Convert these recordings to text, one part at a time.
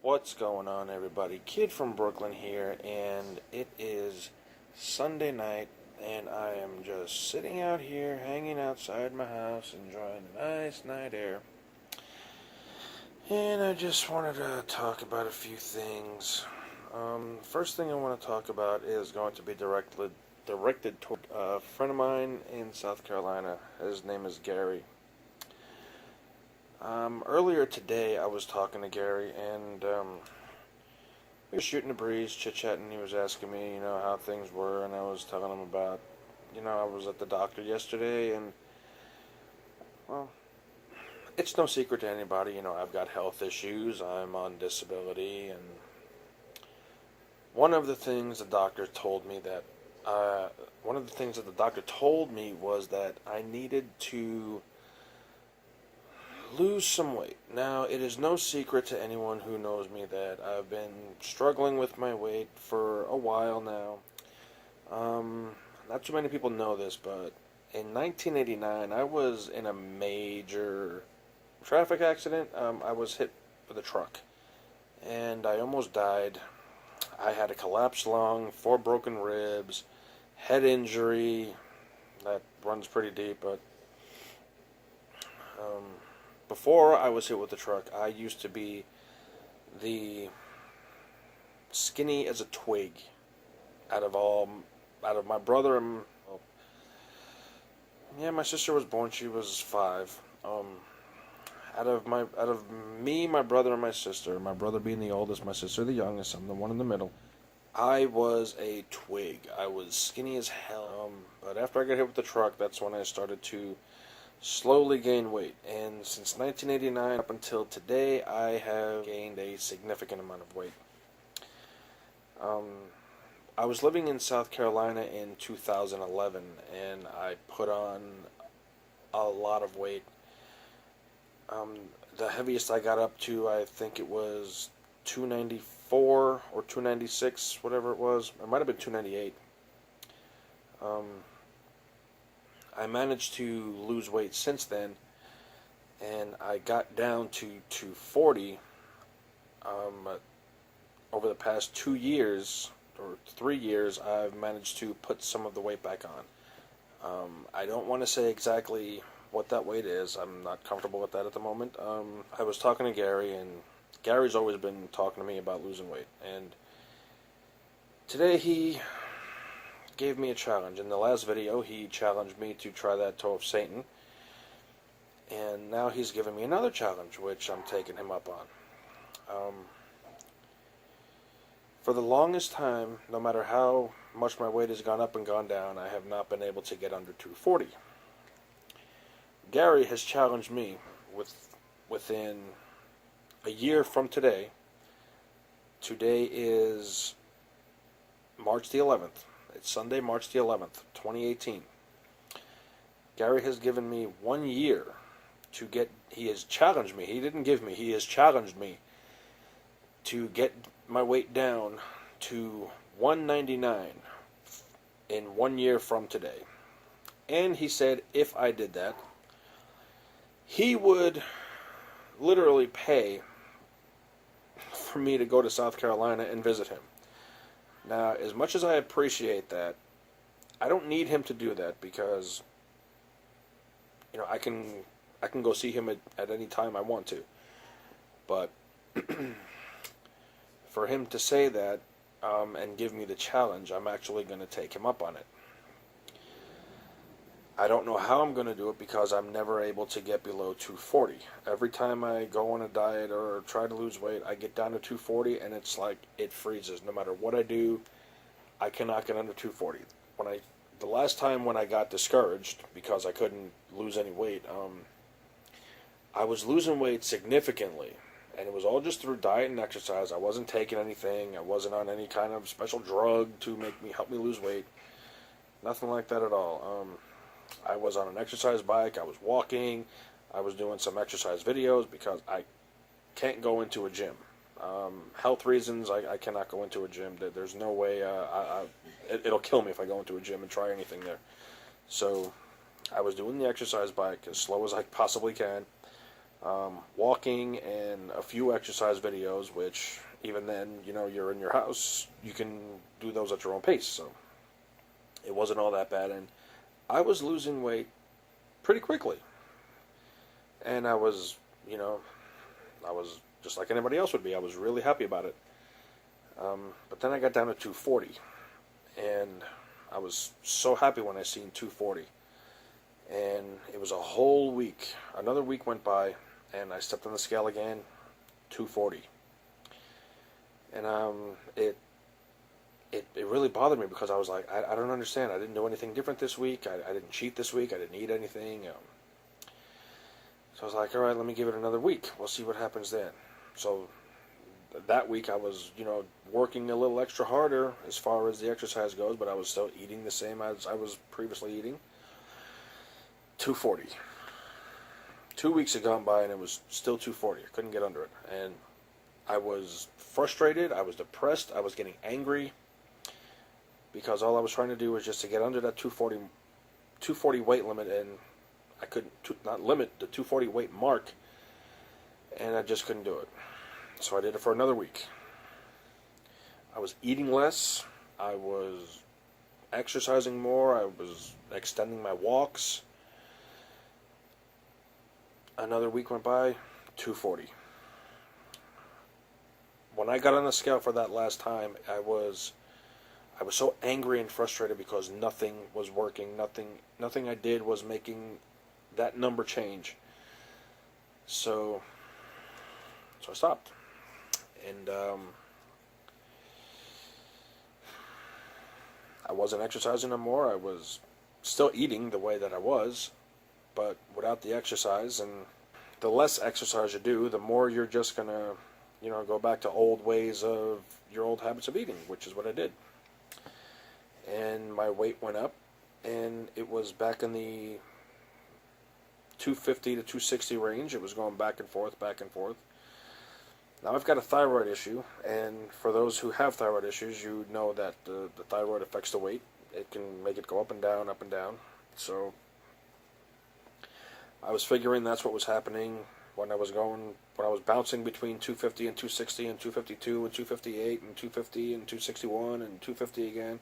What's going on, everybody? Kid from Brooklyn here, and it is Sunday night, and I am just sitting out here, hanging outside my house, enjoying the nice night air. And I just wanted to talk about a few things. First thing I want to talk about is going to be directed toward a friend of mine in South Carolina. His name is Gary. Earlier today, I was talking to Gary, and we were shooting the breeze, chit-chatting. He was asking me, how things were, and I was telling him about, I was at the doctor yesterday, and, well, it's no secret to anybody, I've got health issues, I'm on disability, and one of the things the doctor told me was that I needed to lose some weight. Now, it is no secret to anyone who knows me that I've been struggling with my weight for a while now. Not too many people know this, but in 1989, I was in a major traffic accident. I was hit with a truck, and I almost died. I had a collapsed lung, 4 broken ribs, head injury that runs pretty deep, but before I was hit with the truck, I used to be the skinny as a twig out of my brother and, my sister was born, she was 5. Out of me, my brother, and my sister, my brother being the oldest, my sister the youngest, I'm the one in the middle, I was a twig. I was skinny as hell. But after I got hit with the truck, that's when I started to slowly gain weight, and since 1989 up until today, I have gained a significant amount of weight. I was living in South Carolina in 2011, and I put on a lot of weight. The heaviest I got up to, I think it was 294 or 296, whatever it was. It might have been 298. I managed to lose weight since then, and I got down to 240 over the past 2 years or 3 years. I've managed to put some of the weight back on. I don't want to say exactly what that weight is. I'm not comfortable with that at the moment. I was talking to Gary, and Gary's always been talking to me about losing weight, and today he gave me a challenge. In the last video, he challenged me to try that toe of Satan, and now he's giving me another challenge, which I'm taking him up on. For the longest time, no matter how much my weight has gone up and gone down, I have not been able to get under 240. Gary has challenged me within a year from today. Today is March the 11th. It's Sunday, March the 11th, 2018. Gary has given me 1 year to get, he has challenged me, he didn't give me, he has challenged me to get my weight down to 199 in 1 year from today. And he said if I did that, he would literally pay for me to go to South Carolina and visit him. Now, as much as I appreciate that, I don't need him to do that because, I can go see him at any time I want to. But for him to say that and give me the challenge, I'm actually going to take him up on it. I don't know how I'm going to do it because I'm never able to get below 240. Every time I go on a diet or try to lose weight, I get down to 240, and it's like it freezes. No matter what I do, I cannot get under 240. The last time when I got discouraged because I couldn't lose any weight, I was losing weight significantly, and it was all just through diet and exercise. I wasn't taking anything. I wasn't on any kind of special drug to help me lose weight. Nothing like that at all. I was on an exercise bike, I was walking, I was doing some exercise videos because I can't go into a gym. Health reasons, I cannot go into a gym. There's no way, it'll kill me if I go into a gym and try anything there. So I was doing the exercise bike as slow as I possibly can. walking, and a few exercise videos, which even then, you're in your house, you can do those at your own pace. So it wasn't all that bad, and I was losing weight pretty quickly. And I was just like anybody else would be. I was really happy about it. But then I got down to 240, and I was so happy when I seen 240. And it was a whole week. Another week went by, and I stepped on the scale again, 240. And it really bothered me because I was like, I don't understand. I didn't do anything different this week. I didn't cheat this week. I didn't eat anything. So I was like, all right, let me give it another week. We'll see what happens then. So that week I was, working a little extra harder as far as the exercise goes, but I was still eating the same as I was previously eating. 240. 2 weeks had gone by and it was still 240. I couldn't get under it. And I was frustrated. I was depressed. I was getting angry because all I was trying to do was just to get under that 240 weight limit, and I couldn't, not limit, the 240 weight mark, and I just couldn't do it. So I did it for another week. I was eating less. I was exercising more. I was extending my walks. Another week went by, 240. When I got on the scale for that last time, I was so angry and frustrated because nothing was working. Nothing I did was making that number change. So I stopped. And I wasn't exercising no more. I was still eating the way that I was, but without the exercise. And the less exercise you do, the more you're just going to, go back to old ways of your old habits of eating, which is what I did. And my weight went up, and it was back in the 250 to 260 range. It was going back and forth, back and forth. Now I've got a thyroid issue, and for those who have thyroid issues, you know that the thyroid affects the weight. It can make it go up and down, up and down. So I was figuring that's what was happening when I was bouncing between 250 and 260 and 252 and 258 and 250 and 261 and 250 again.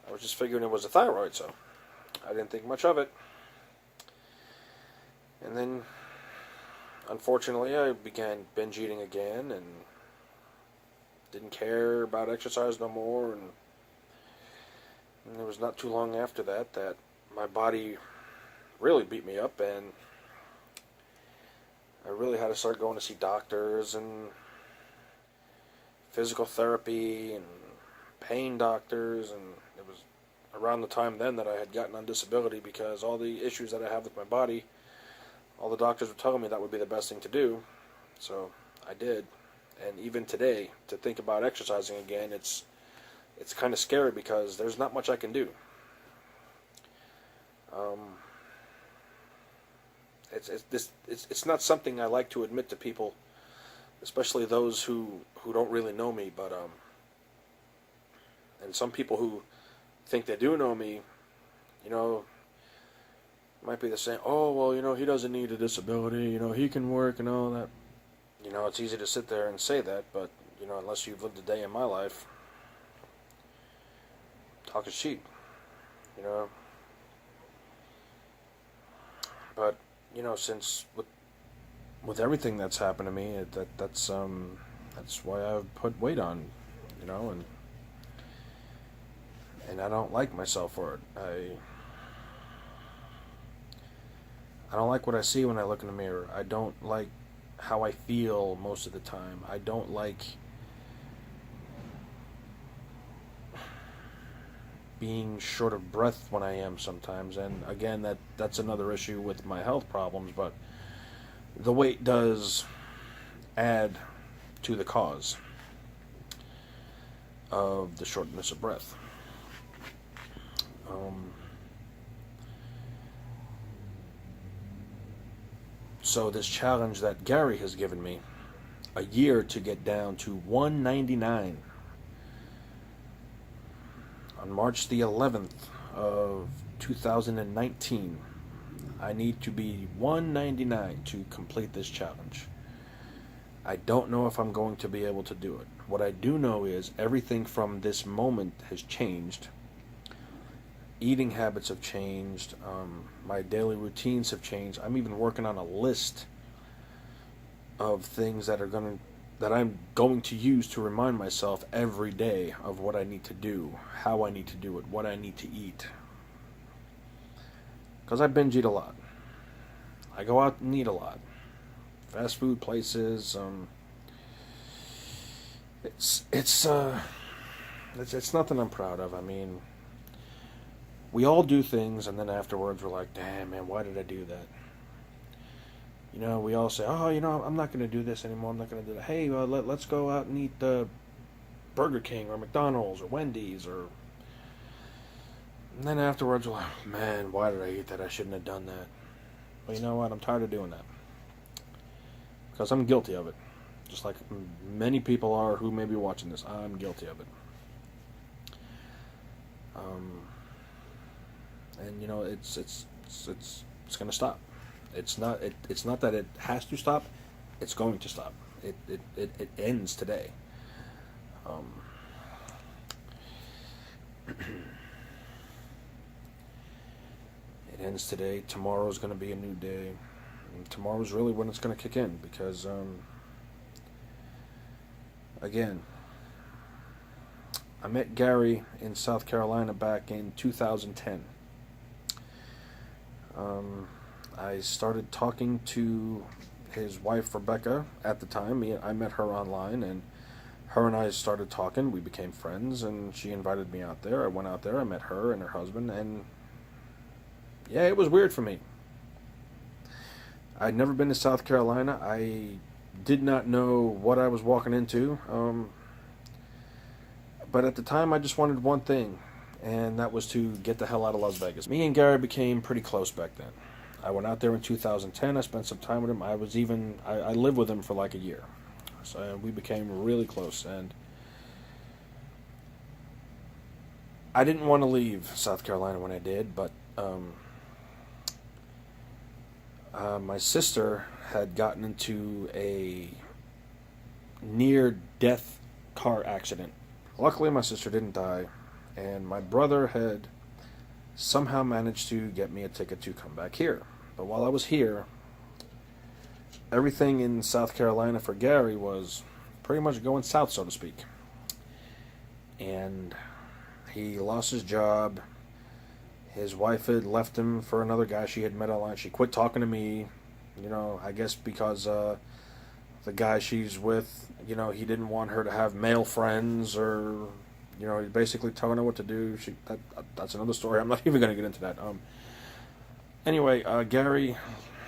I was just figuring it was a thyroid, so I didn't think much of it. And then, unfortunately, I began binge eating again and didn't care about exercise no more. And it was not too long after that my body really beat me up, and I really had to start going to see doctors and physical therapy and pain doctors. And it was around the time then that I had gotten on disability because all the issues that I have with my body, all the doctors were telling me that would be the best thing to do. So I did. And even today, to think about exercising again, it's kind of scary because there's not much I can do. It's not something I like to admit to people, especially those who don't really know me. But and some people who think they do know me, might be the same. Oh, well, he doesn't need a disability. He can work and all that. It's easy to sit there and say that, but unless you've lived a day in my life, talk is cheap. But since with everything that's happened to me, that's why I've put weight on, and I don't like myself for it. I don't like what I see when I look in the mirror. I don't like how I feel most of the time. I don't like being short of breath when I am sometimes. And again, that's another issue with my health problems, but the weight does add to the cause of the shortness of breath. So this challenge that Gary has given me, a year to get down to 199, on March the 11th of 2019, I need to be 199 to complete this challenge. I don't know if I'm going to be able to do it. What I do know is everything from this moment has changed. Eating habits have changed. My daily routines have changed. I'm even working on a list of things that I'm going to use to remind myself every day of what I need to do, how I need to do it, what I need to eat. Because I binge eat a lot. I go out and eat a lot. Fast food places. It's nothing I'm proud of. I mean, we all do things, and then afterwards we're like, damn, man, why did I do that? You know, we all say, oh, I'm not going to do this anymore. I'm not going to do that. Hey, let's go out and eat Burger King or McDonald's or Wendy's or... And then afterwards we're like, man, why did I eat that? I shouldn't have done that. But you know what? I'm tired of doing that. Because I'm guilty of it. Just like many people are who may be watching this. I'm guilty of it. And you know, it's going to stop. It's not that it has to stop. It's going to stop. It ends today. It ends today. Tomorrow's going to be a new day. And tomorrow's really when it's going to kick in because, again, I met Gary in South Carolina back in 2010. I started talking to his wife, Rebecca, at the time. I met her online, and her and I started talking. We became friends, and she invited me out there. I went out there. I met her and her husband, and yeah, it was weird for me. I'd never been to South Carolina. I did not know what I was walking into. But at the time, I just wanted one thing, and that was to get the hell out of Las Vegas. Me and Gary became pretty close back then. I went out there in 2010. I spent some time with him. I lived with him for like a year. So we became really close, and I didn't want to leave South Carolina when I did, but my sister had gotten into a near-death car accident. Luckily, my sister didn't die, and my brother had somehow managed to get me a ticket to come back here. But while I was here, everything in South Carolina for Gary was pretty much going south, so to speak. And he lost his job. His wife had left him for another guy she had met online. She quit talking to me, I guess because the guy she's with, he didn't want her to have male friends or, he's basically telling her what to do. That's another story. I'm not even going to get into that. Anyway, Gary,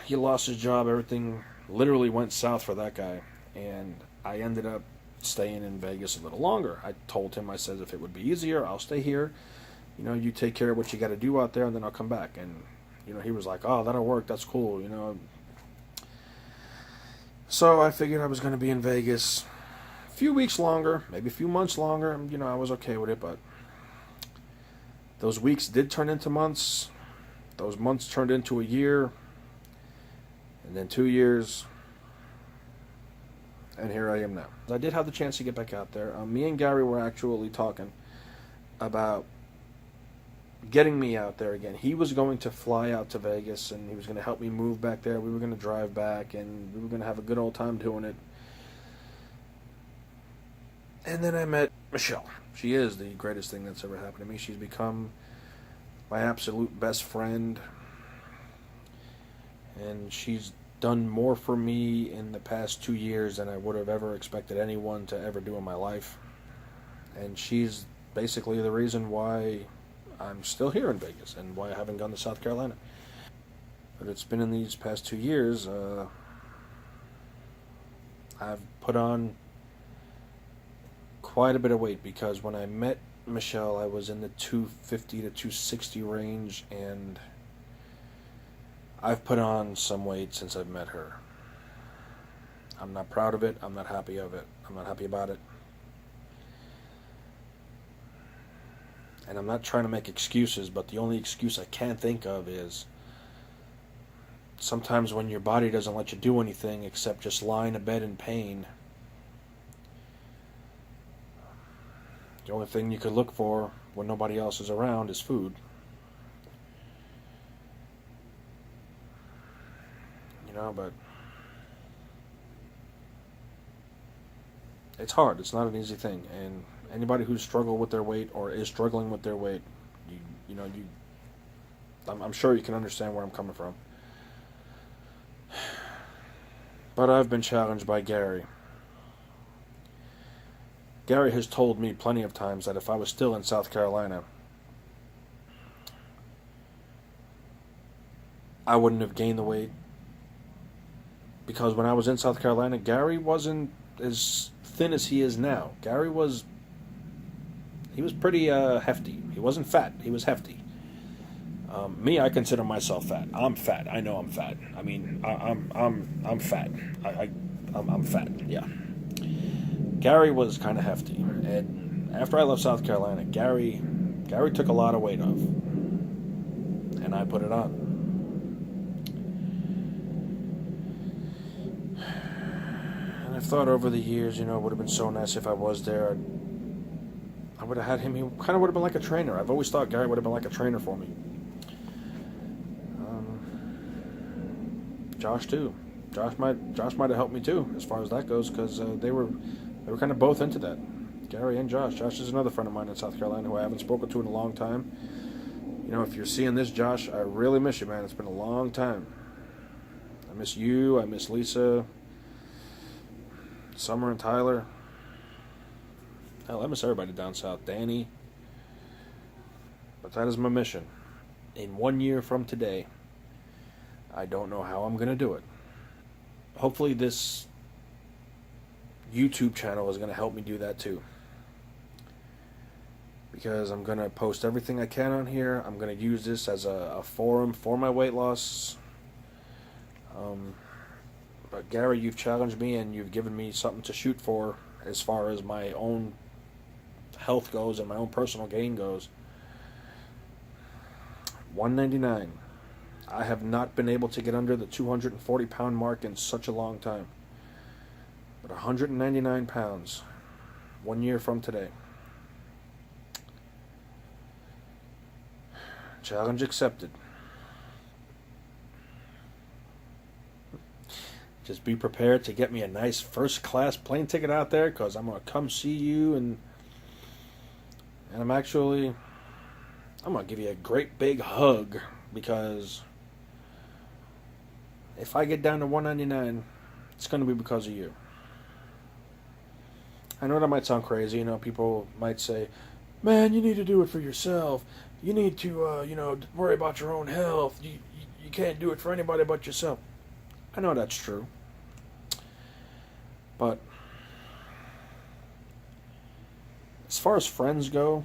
he lost his job. Everything literally went south for that guy. And I ended up staying in Vegas a little longer. I told him, I said, if it would be easier, I'll stay here. You take care of what you got to do out there, and then I'll come back. And, he was like, oh, that'll work. That's cool, So I figured I was going to be in Vegas a few weeks longer, maybe a few months longer. I was okay with it, but those weeks did turn into months. Those months turned into a year, and then 2 years, and here I am now. I did have the chance to get back out there. Me and Gary were actually talking about getting me out there again. He was going to fly out to Vegas, and he was going to help me move back there. We were going to drive back, and we were going to have a good old time doing it. And then I met Michelle. She is the greatest thing that's ever happened to me. She's become my absolute best friend, and she's done more for me in the past 2 years than I would have ever expected anyone to ever do in my life. And she's basically the reason why I'm still here in Vegas and why I haven't gone to South Carolina. But it's been in these past 2 years, I've put on quite a bit of weight, because when I met Michelle, I was in the 250 to 260 range, and I've put on some weight since I've met her. I'm not proud of it. I'm not happy of it. I'm not happy about it. And I'm not trying to make excuses, but the only excuse I can think of is sometimes when your body doesn't let you do anything except just lie in a bed in pain, the only thing you could look for when nobody else is around is food. But it's hard. It's not an easy thing. And anybody who's struggled with their weight or is struggling with their weight, you, you know, you, I'm sure you can understand where I'm coming from. But I've been challenged by Gary. Gary has told me plenty of times that if I was still in South Carolina, I wouldn't have gained the weight. Because when I was in South Carolina, Gary wasn't as thin as he is now. He was pretty hefty. He wasn't fat. He was hefty. Me, I consider myself fat. I'm fat. I know I'm fat. I mean, I'm fat. I'm fat. Yeah. Gary was kind of hefty, and after I left South Carolina, Gary took a lot of weight off, and I put it on. And I've thought over the years, it would have been so nice if I was there. I would have had him. He kind of would have been like a trainer. I've always thought Gary would have been like a trainer for me. Josh too. Josh might have helped me too, as far as that goes, because they were kind of both into that. Gary and Josh. Josh is another friend of mine in South Carolina who I haven't spoken to in a long time. If you're seeing this, Josh, I really miss you, man. It's been a long time. I miss you. I miss Lisa, Summer, and Tyler. Hell, I miss everybody down south. Danny. But that is my mission. In 1 year from today, I don't know how I'm going to do it. Hopefully this YouTube channel is going to help me do that too. Because I'm going to post everything I can on here. I'm going to use this as a forum for my weight loss. But Gary, you've challenged me and you've given me something to shoot for as far as my own health goes and my own personal gain goes. 199. I have not been able to get under the 240-pound mark in such a long time. But 199 pounds, 1 year from today. Challenge accepted. Just be prepared to get me a nice first-class plane ticket out there, because I'm going to come see you, and I'm going to give you a great big hug, because if I get down to 199, it's going to be because of you. I know that might sound crazy. People might say, man, you need to do it for yourself. You need to, worry about your own health. You can't do it for anybody but yourself. I know that's true. But as far as friends go,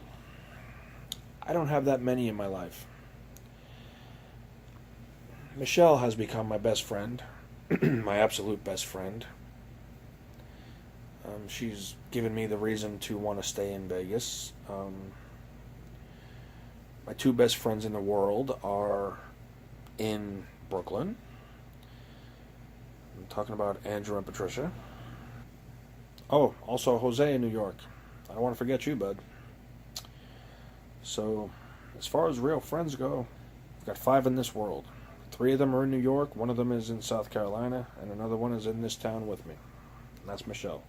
I don't have that many in my life. Michelle has become my best friend, my absolute best friend. She's given me the reason to want to stay in Vegas. My two best friends in the world are in Brooklyn. I'm talking about Andrew and Patricia. Oh, also Jose in New York. I don't want to forget you, bud. So, as far as real friends go, I've got 5 in this world. 3 of them are in New York, 1 of them is in South Carolina, and another one is in this town with me. And that's Michelle.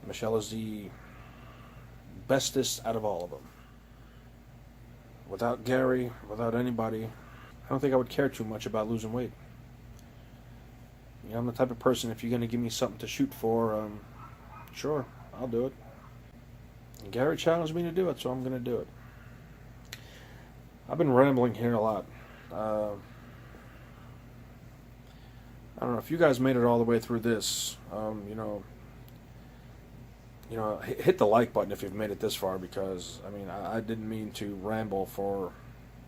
Michelle is the bestest out of all of them. Without Gary, without anybody, I don't think I would care too much about losing weight. I'm the type of person, if you're going to give me something to shoot for, sure, I'll do it. And Gary challenged me to do it, so I'm going to do it. I've been rambling here a lot. I don't know if you guys made it all the way through this. Hit the like button if you've made it this far, because I didn't mean to ramble for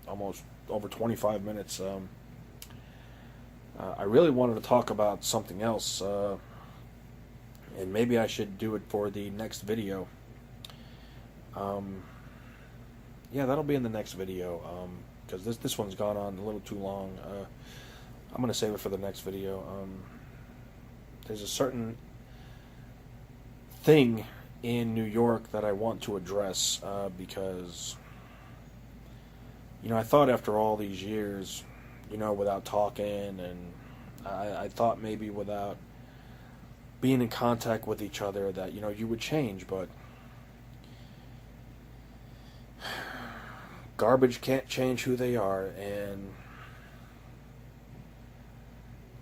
almost over 25 minutes. I really wanted to talk about something else, and maybe I should do it for the next video. Yeah, that'll be in the next video, because this one's gone on a little too long. I'm going to save it for the next video. There's a certain thing in New York that I want to address because, I thought after all these years, without talking, and I thought maybe without being in contact with each other that, you would change, but garbage can't change who they are. And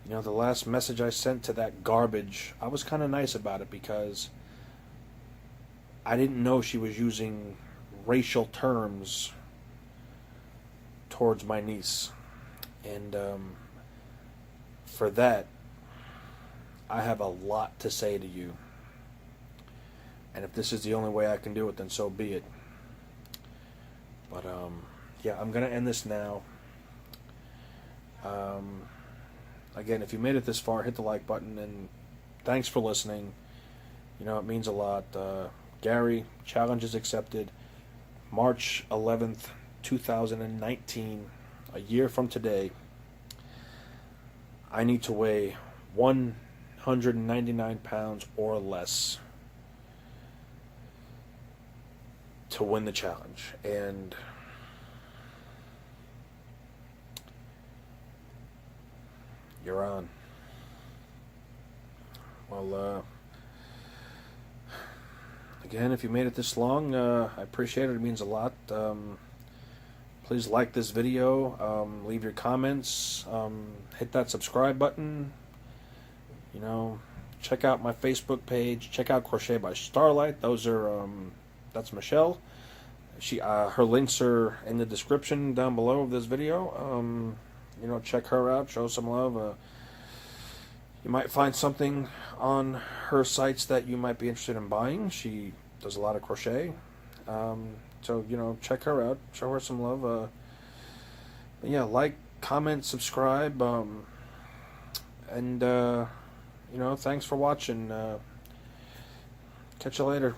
the last message I sent to that garbage, I was kind of nice about it because I didn't know she was using racial terms towards my niece. And for that, I have a lot to say to you. And if this is the only way I can do it, then so be it. But, yeah, I'm going to end this now. Again, if you made it this far, hit the like button, and thanks for listening. It means a lot. Gary, challenge is accepted. March 11th, 2019, a year from today, I need to weigh 199 pounds or less to win the challenge. And you're on. Well, again, if you made it this long, I appreciate it. It means a lot. Please like this video. Leave your comments. Hit that subscribe button. Check out my Facebook page. Check out Crochet by Starlight. Those are that's Michelle. Her links are in the description down below of this video. Check her out. Show some love. You might find something on her sites that you might be interested in buying. She does a lot of crochet. So, check her out. Show her some love. Yeah, like, comment, subscribe. And, thanks for watching. Catch you later.